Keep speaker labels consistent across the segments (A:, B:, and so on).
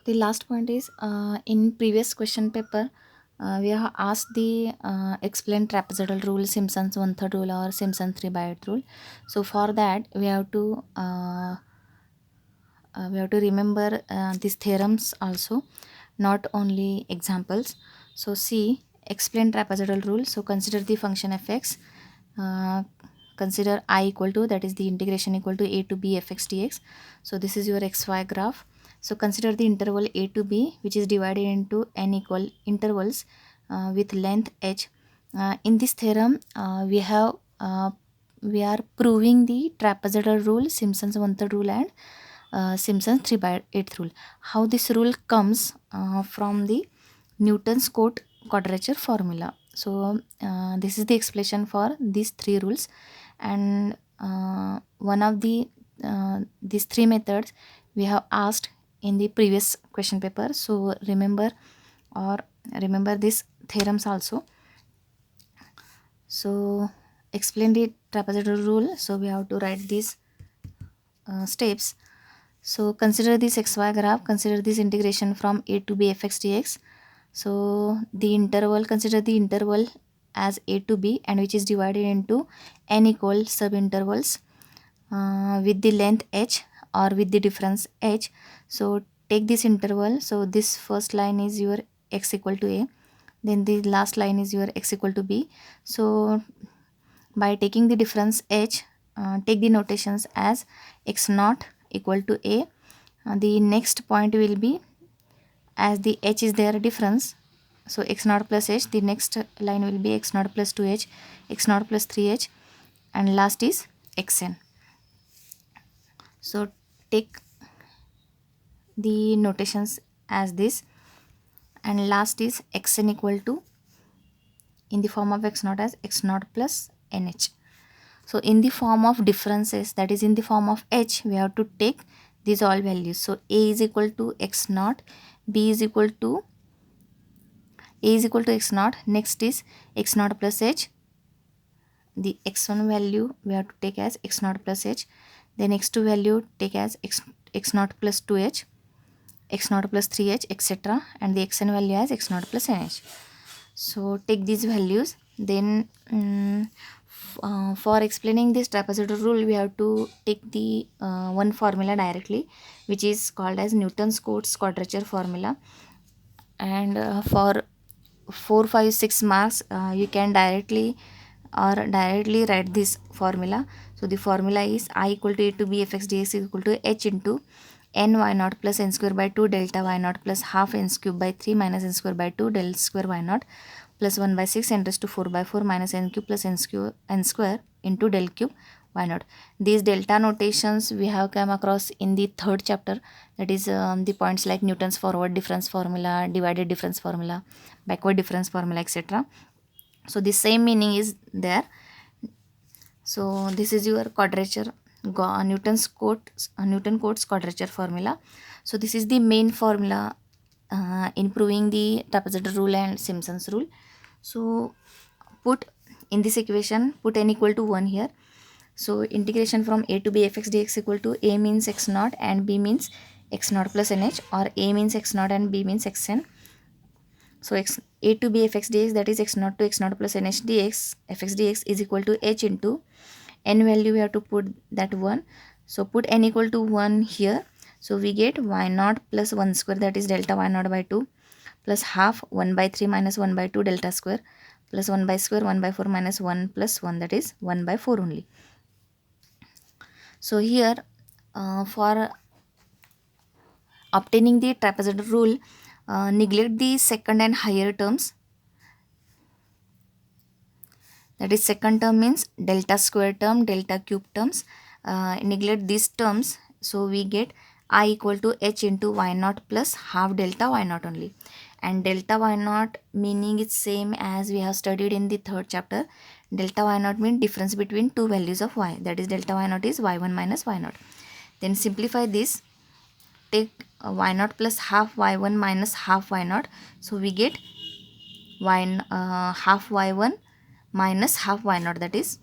A: The last point is in previous question paper we have asked the explain trapezoidal rule, Simpson's one third rule or Simpson's 3 by 8 rule. So for that we have to remember these theorems also, not only examples. So see, explain trapezoidal rule. So consider the function fx, uh, consider I equal to, that is the integration equal to a to b fx dx. So this is your xy graph. So consider the interval a to b, which is divided into n equal intervals with length h. In this theorem we are proving the trapezoidal rule, Simpson's one third rule, and Simpson's 3 by 8 rule. How this rule comes from the Newton's quadrature formula. So this is the explanation for these three rules, and one of the these three methods we have asked in the previous question paper. So remember these theorems also. So explain the trapezoidal rule. So we have to write these steps. So consider this xy graph, consider this integration from a to b fx dx. So the interval, consider the interval as a to b, and which is divided into n equal subintervals with the length h or with the difference h. So take this interval. So this first line is your x equal to a, then the last line is your x equal to b. So by taking the difference h, take the notations as x naught equal to a. The next point will be, as the h is their difference, so x naught plus h, the next line will be x naught plus 2h, x naught plus 3h, and last is xn. So take the notations as this, and last is xn equal to, in the form of x naught, as x naught plus nh. So in the form of differences, that is in the form of h, we have to take these all values. So a is equal to x naught, b is equal to x naught, next is x naught plus h. The x1 value we have to take as x naught plus h, then x2 value take as x naught plus 2h, x naught plus 3h, etc., and the xn value as x naught plus nh. So take these values. Then for explaining this trapezoidal rule, we have to take the one formula directly, which is called as Newton's quadrature formula. And for 4 5 6 marks you can directly write this formula. So the formula is I equal to a to b fx dx is equal to h into n y naught plus n square by 2 delta y naught plus half n cube by 3 minus n square by 2 del square y naught plus 1 by 6 n raised to 4 by 4 minus n cube plus n square into del cube y naught. These delta notations we have come across in the third chapter, that is the points like Newton's forward difference formula, divided difference formula, backward difference formula, etc. So the same meaning is there. So this is your quadrature, Newton cotes quadrature formula. So this is the main formula in proving the trapezoidal rule and Simpson's rule. So put in this equation, put n equal to 1 here. So integration from a to b fx dx equal to a means x naught and b means x naught plus nh, or a means x naught and b means xn. So a to b fx dx, that is x naught to x naught plus nh dx fx dx is equal to h into n value we have to put that 1. So put n equal to 1 here. So we get y naught plus 1 square, that is delta y naught by 2, plus half 1 by 3 minus 1 by 2 delta square, plus 1 by square 1 by 4 minus 1 plus 1, that is 1 by 4 only. So here for obtaining the trapezoidal rule, neglect the second and higher terms. That is, second term means delta square term, delta cube terms. Neglect these terms. So we get I equal to h into y naught plus half delta y naught only. And delta y naught meaning is same as we have studied in the third chapter. Delta y naught means difference between two values of y. That is, delta y naught is y1 minus y naught. Then simplify this. Take y naught plus half y1 minus half y naught. So we get half y1 minus half y naught, that is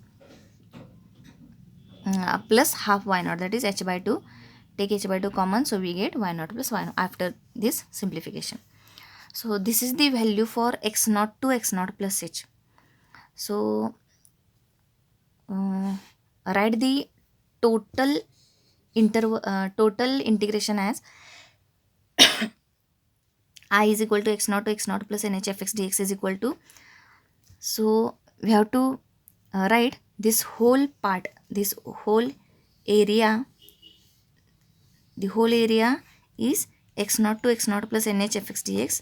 A: plus half y naught, that is h by 2. Take h by 2 common, so we get y naught plus y naught. After this simplification. So this is the value for x naught to x naught plus h. So write the total total integration as I is equal to x naught plus nh fx dx is equal to. So we have to write this whole part, this whole area. The whole area is x naught to x naught plus nh fx dx.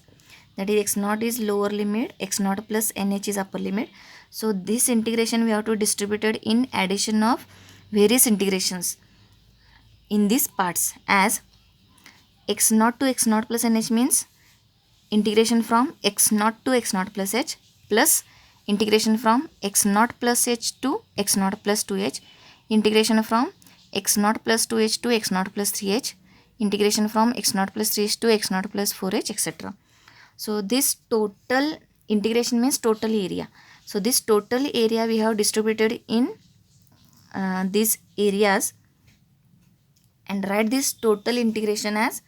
A: That is, x naught is lower limit, x naught plus nh is upper limit. So this integration we have to distribute it in addition of various integrations in these parts, as x naught to x naught plus nh means integration from x naught to x naught plus h, plus integration from x naught plus h to x naught plus 2h, integration from x naught plus 2h to x naught plus 3h, integration from x naught plus 3h to x naught plus 4h, etc. So this total integration means total area. So this total area we have distributed in these areas, and write this total integration as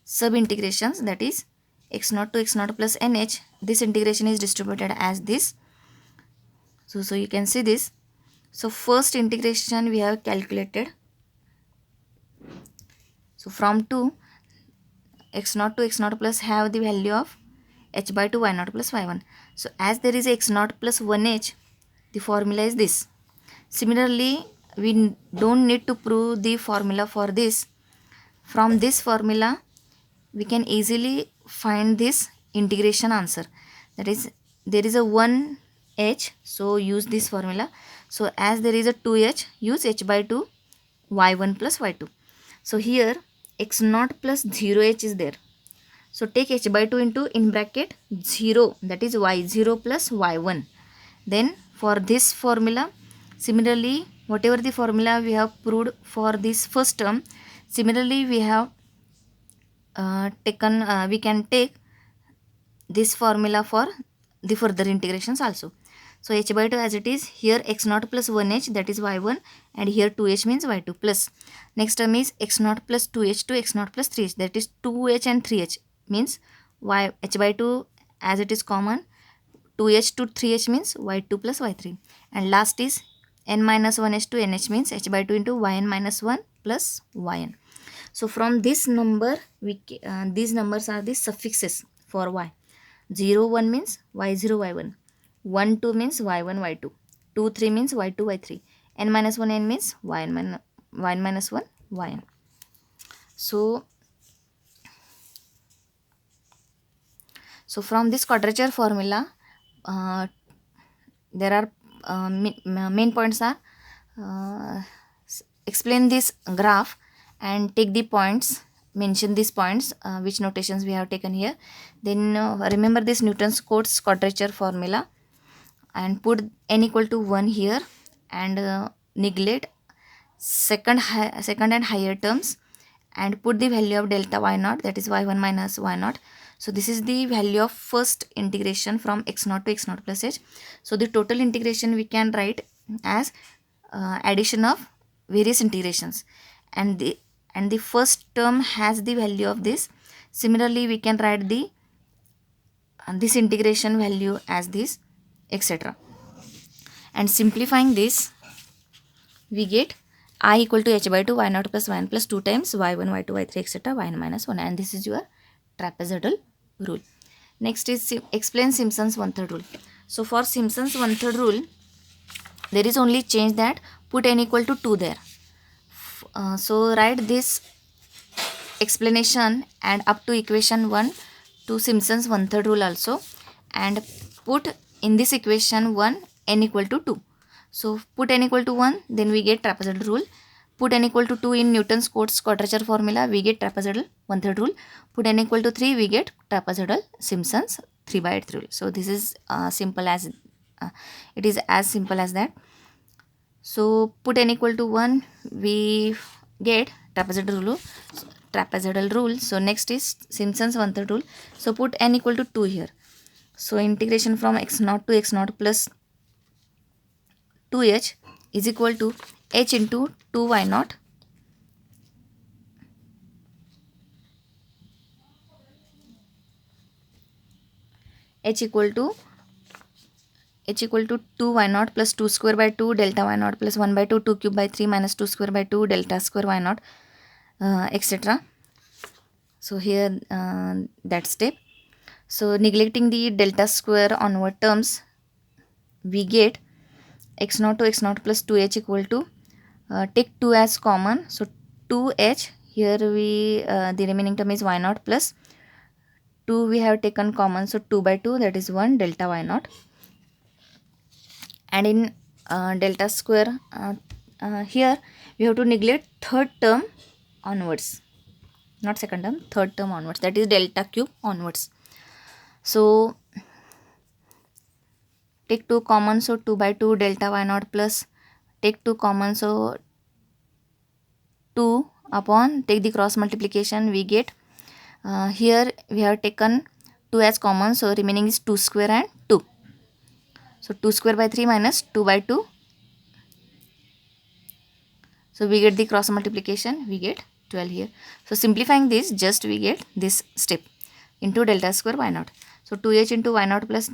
A: sub integrations, that is x naught to x naught plus nh. This integration is distributed as this. So you can see this. So first integration we have calculated. So from 2, x naught to x naught plus have the value of h by 2 y naught plus y1. So as there is x naught plus 1h, the formula is this. Similarly, we don't need to prove the formula for this. From this formula, we can easily find this integration answer. That is, there is a 1h, so use this formula. So as there is a 2h, use h by 2 y1 plus y2. So here x naught plus 0h is there. So take h by 2 into in bracket 0, that is y0 plus y1. Then for this formula, similarly, whatever the formula we have proved for this first term, similarly we have we can take this formula for the further integrations also. So h by 2 as it is, here x naught plus 1h, that is y1, and here 2h means y2 plus. Next term is x naught plus 2h to x naught plus 3h, that is 2h and 3h means h by 2 as it is common, 2h to 3h means y2 plus y3, and last is n minus 1h to nh means h by 2 into yn minus 1 plus yn. So from this number, these numbers are the suffixes for y. 0 1 means y0 y1, 1 2 means y1 y2, 2 3 means y2 y3, n minus 1 n means yn minus 1 yn. So from this quadrature formula, there are main points are explain this graph and take the points, mention these points, which notations we have taken here. Then remember this Newton's codes quadrature formula and put n equal to 1 here, and neglect second and higher terms, and put the value of delta y naught, that is y1 minus y naught. So this is the value of first integration from x naught to x naught plus h. So the total integration we can write as addition of various integrations, and the first term has the value of this. Similarly, we can write the this integration value as this, etc. And simplifying this, we get I equal to h by 2 y naught plus yn plus 2 times y1 y2 y3 etc. yn minus 1, and this is your trapezoidal rule. Next is explain Simpson's one-third rule. So for Simpson's one-third rule, there is only change that put n equal to 2 there. So write this explanation and up to equation 1 to Simpson's one-third rule also, and put in this equation 1 n equal to 2. So put n equal to 1, then we get trapezoidal rule. Put n equal to 2 in Newton's codes quadrature formula, we get trapezoidal one-third rule. Put n equal to 3, we get trapezoidal Simpson's 3/8 rule. So this is simple as it is as simple as that. So put n equal to 1, we get trapezoidal rule. So next is Simpson's one-third rule. So put n equal to 2 here. So integration from x naught to x naught plus 2h is equal to h into 2y naught h equal to 2 y naught plus 2 square by 2 delta y naught plus 1 by 2 2 cube by 3 minus 2 square by 2 delta square y naught, etc. So here that step. So neglecting the delta square onward terms, we get x naught to x naught plus 2h equal to, take 2 as common, so 2h, here we the remaining term is y naught plus 2 we have taken common, so 2 by 2, that is 1 delta y naught. And in delta square, here we have to neglect third term onwards, not second term, third term onwards, that is delta cube onwards. So take 2 common, so 2 by 2 delta y naught plus, take 2 common, so 2 upon, take the cross multiplication, we get, here we have taken 2 as common, so remaining is 2 square and 2. So 2 square by 3 minus 2 by 2. So we get the cross multiplication, we get 12 here. So simplifying this, just we get this step into delta square y naught. So 2h into y naught plus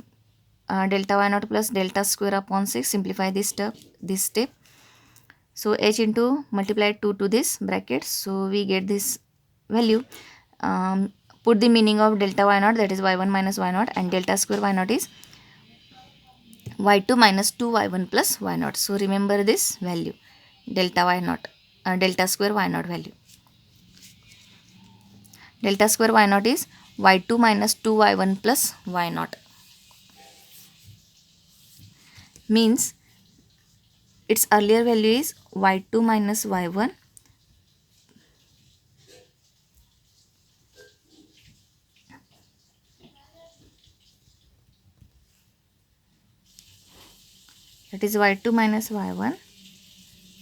A: delta y naught plus delta square upon 6, simplify this step. So h into multiply 2 to this bracket, so we get this value. Put the meaning of delta y naught, that is y1 minus y naught, and delta square y naught is y2 minus 2y1 plus y naught. So remember this value, delta y naught, delta square y naught value. Delta square y naught is y2 minus 2y1 plus y naught. Means its earlier value is y2 minus y1 that is y2 minus y1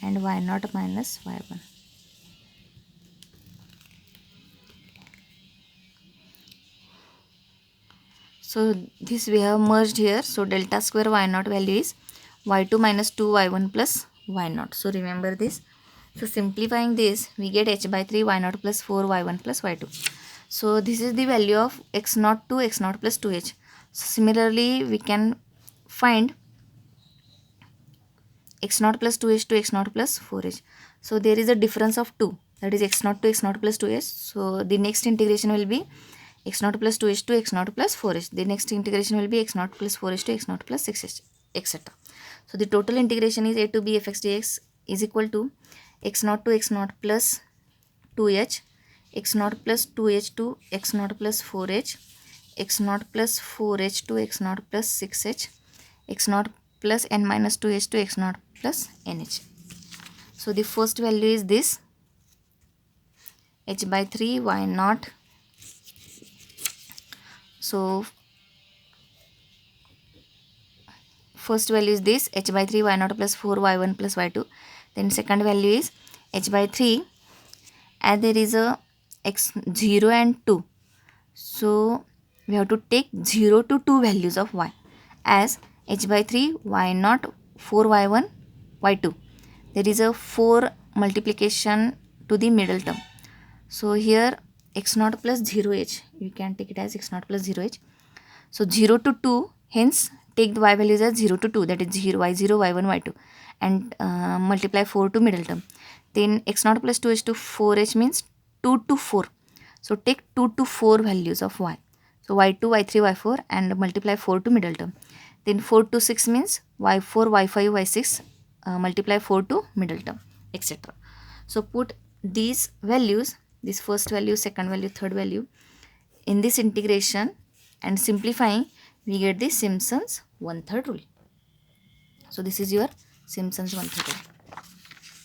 A: and y naught minus y1. So this we have merged here. So delta square y naught value is y2 minus 2y1 plus y naught. So remember this. So simplifying this, we get h by 3 y naught plus 4 y1 plus y2. So this is the value of x naught to x naught plus 2h. So similarly, we can find x naught plus 2h to x naught plus 4h. So there is a difference of 2, that is x naught to x naught plus 2h. So the next integration will be x naught plus 2h to x naught plus 4h. The next integration will be x naught plus 4h to x naught plus 6h, etc. So the total integration is a to b fx dx is equal to x naught to x naught plus 2h, x naught plus 2h to x naught plus 4h, x naught plus 4h to x naught plus 6h, x naught plus n minus 2h to x naught plus nh. So the first value is this, h by 3 y naught. So first value is this, h by 3 y naught plus 4 y1 plus y2. Then second value is h by 3, and there is a x 0 and 2. So we have to take 0 to 2 values of y as h by 3 y naught 4 y1 y2. There is a 4 multiplication to the middle term. So here x naught plus 0h, you can take it as x naught plus 0h. So 0 to 2, hence take the y values as 0 to 2, that is 0, y0, y1, y2, and multiply 4 to middle term. Then x naught plus 2h to 4h means 2 to 4. So take 2 to 4 values of y. So y2, y3, y4 and multiply 4 to middle term. Then 4 to 6 means y4, y5, y6, multiply 4 to middle term, etc. So put these values, this first value, second value, third value in this integration, and simplifying we get the Simpson's 1/3 rule. So this is your Simpson's 1/3 rule.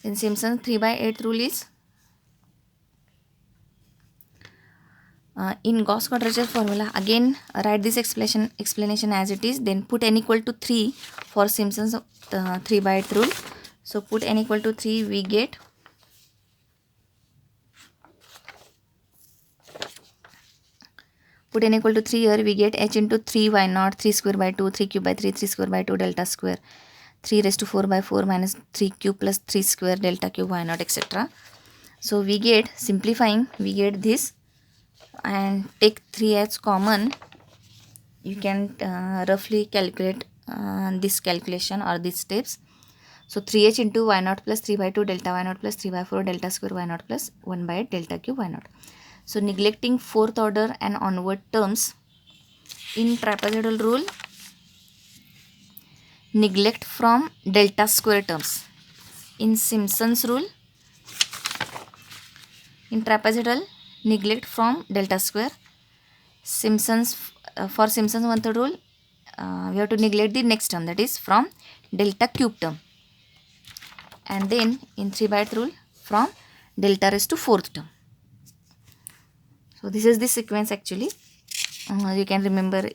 A: Then Simpson's 3/8 rule is, in Gauss quadrature formula, again write this explanation as it is, then put n equal to 3 for Simpson's 3/8 rule. So put n equal to 3, we get put n equal to 3 here, we get h into 3 y naught, 3 square by 2, 3 cube by 3, 3 square by 2 delta square, 3 raised to 4 by 4 minus 3 cube plus 3 square delta cube y naught, etc. So we get, simplifying, we get this, and take 3 as common, you can roughly calculate this calculation or these steps. So 3h into y naught plus 3 by 2 delta y naught plus 3 by 4 delta square y naught plus 1 by 8 delta cube y naught. So neglecting fourth order and onward terms, in trapezoidal rule, neglect from delta square terms. In Simpson's rule, in trapezoidal, neglect from delta square. For Simpson's one third rule, we have to neglect the next term, that is from delta cube term. And then in 3 by 8 rule, from delta raised to fourth term. So this is the sequence actually. You can remember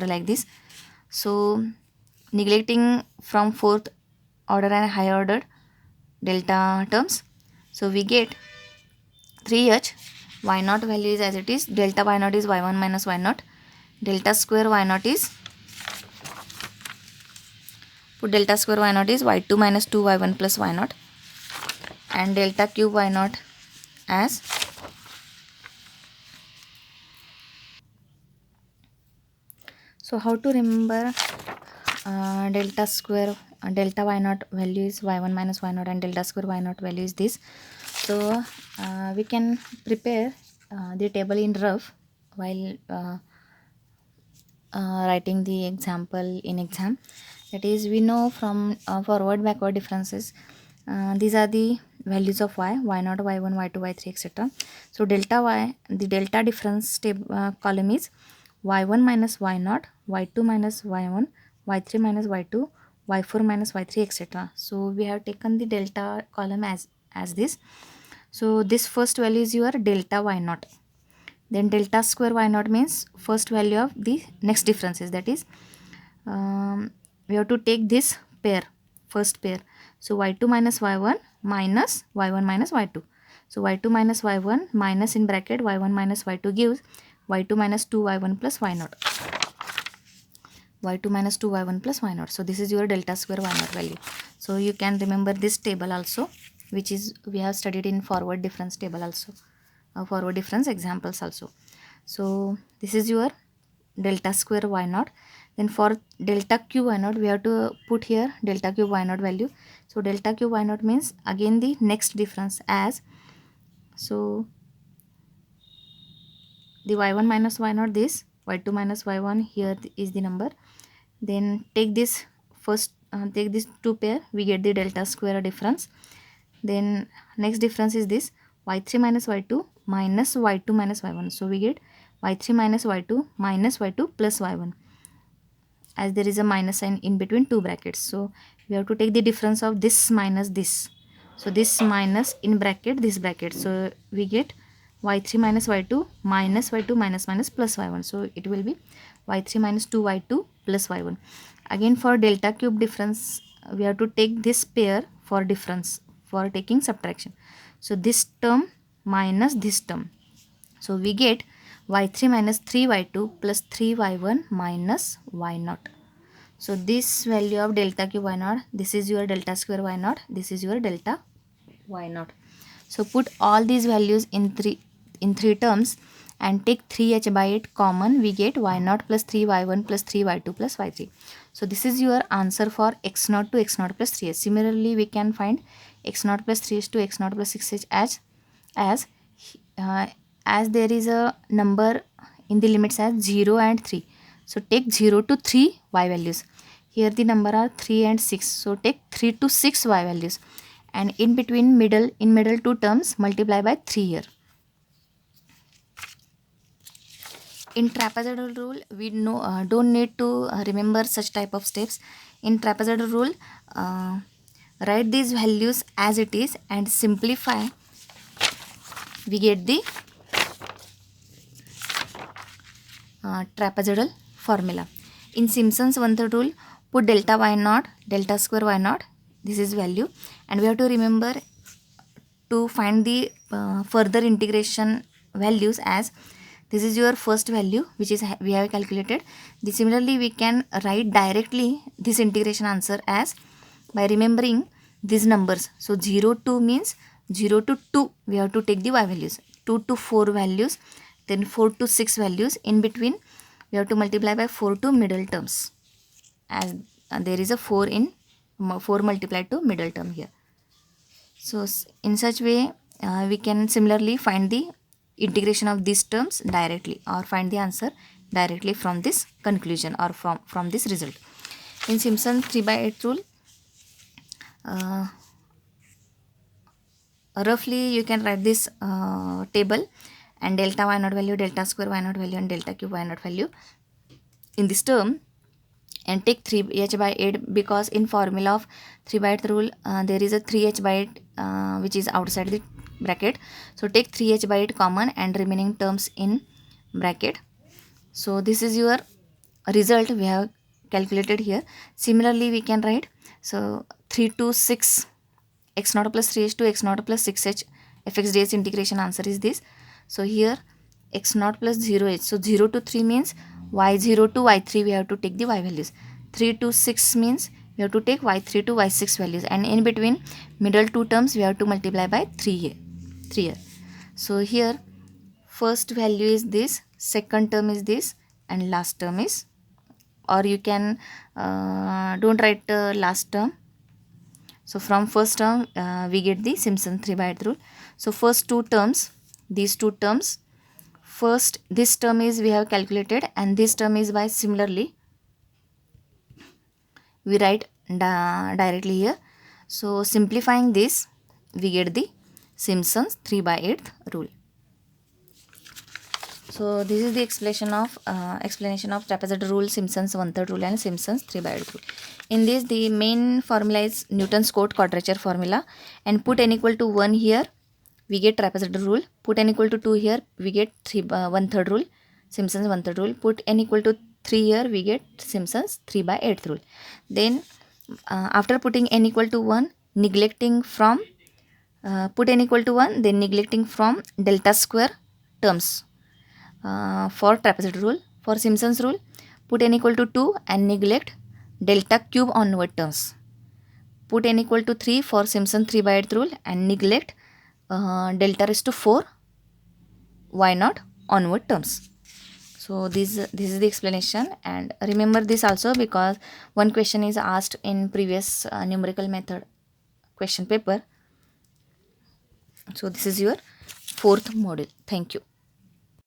A: like this. So neglecting from fourth order and higher order delta terms, so we get 3h, y naught value is as it is, delta y naught is y1 minus y naught, delta square y naught is, put delta square y naught is y2 minus 2 y1 plus y naught, and delta cube y naught as so how to remember delta square delta y naught value is y1 minus y naught and delta square y naught value is this. So we can prepare the table in rough while writing the example in exam. That is, we know from forward backward differences, these are the values of y naught, y1, y2, y3, etc. So delta y, the delta difference column is y1 minus y naught, y2 minus y1, y3 minus y2, y4 minus y3, etc. So we have taken the delta column as this. So this first value is your delta y naught. Then delta square y naught means first value of the next differences, that is we have to take this pair, first pair. So y2 minus y1 minus y1 minus y2. So y2 minus y1 minus in bracket y1 minus y2 gives y2 minus 2 y1 plus y naught. y2 minus 2 y1 plus y naught. So this is your delta square y naught value. So you can remember this table also, which is we have studied in forward difference table also, forward difference examples also. So this is your delta square y naught. Then for delta cube y naught, we have to put here delta cube y naught value. So delta cube y naught means again the next difference as, so the y1 minus y naught, this y2 minus y1, here is the number. Then take this first, take this two pair, we get the delta square difference. Then next difference is this y3 minus y2 minus y2 minus y1. So we get y3 minus y2 minus y2 plus y1, as there is a minus sign in between two brackets. So we have to take the difference of this minus this. So this minus in bracket this bracket. So we get y3 minus y2 minus y2 minus minus plus y1. So it will be y3 minus 2y2 plus y1. Again for delta cube difference, we have to take this pair for difference, for taking subtraction. So this term minus this term. So we get y3 minus 3y2 plus 3y1 minus y naught. So this value of delta cube y naught, this is your delta square y naught, this is your delta y naught. So put all these values in three terms and take 3h by 8 common, we get y naught plus 3y1 plus 3y2 plus y3. So this is your answer for x naught to x naught plus 3h. Similarly, we can find x naught plus 3h to x naught plus 6h as there is a number in the limits as 0 and 3. So take 0 to 3 y values. Here the number are 3 and 6. So take 3 to 6 y values. And in between middle two terms, multiply by 3 here. In trapezoidal rule, we don't need to remember such type of steps. In trapezoidal rule, write these values as it is and simplify. We get the trapezoidal formula. In Simpson's one third rule, put delta y naught, delta square y naught, this is value, and we have to remember to find the further integration values as this is your first value which is we have calculated. Similarly, we can write directly this integration answer as by remembering these numbers. So 0 to means 0 to 2 we have to take the y values, 2 to 4 values, then 4 to 6 values. In between we have to multiply by 4 to middle terms, as there is a 4 in 4 multiplied to middle term here. So in such way we can similarly find the integration of these terms directly, or find the answer directly from this conclusion or from this result. In Simpson's 3/8 rule, roughly you can write this table, and delta y naught value, delta square y naught value, and delta cube y naught value in this term, and take 3h/8, because in formula of 3/8 rule there is a 3h/8 which is outside the bracket. So take 3h/8 common and remaining terms in bracket. So this is your result we have calculated here. Similarly we can write, so 3 to 6 x naught plus 3h to x naught plus 6h fx dx integration answer is this. So here x naught plus 0h, so 0 to 3 means y0 to y3 we have to take the y values. 3 to 6 means we have to take y3 to y6 values, and in between middle two terms we have to multiply by 3 here. So here first value is this, second term is this, and last term is, or you can don't write last term. So from first term we get the Simpson 3/8 rule. So first two terms, these two terms, first this term is we have calculated, and this term is by similarly we write directly here. So simplifying this we get the Simpson's 3/8 rule. So this is the explanation of trapezoid rule, Simpson's 1/3 rule, and Simpson's 3/8 rule. In this, the main formula is Newton's quadrature formula, and put n equal to 1 here we get trapezoid rule. Put n equal to 2 here we get 1/3 rule, Simpson's 1/3 rule. Put n equal to 3 here we get Simpson's 3/8 rule. Then after putting n equal to 1, neglecting from put n equal to 1, then neglecting from delta square terms. For trapezoid rule. For Simpson's rule, put n equal to 2 and neglect delta cube onward terms. Put n equal to 3 for Simpson 3/8 rule and neglect delta raised to 4 y naught onward terms. So this is the explanation, and remember this also because one question is asked in previous numerical method question paper. So this is your fourth module. Thank you.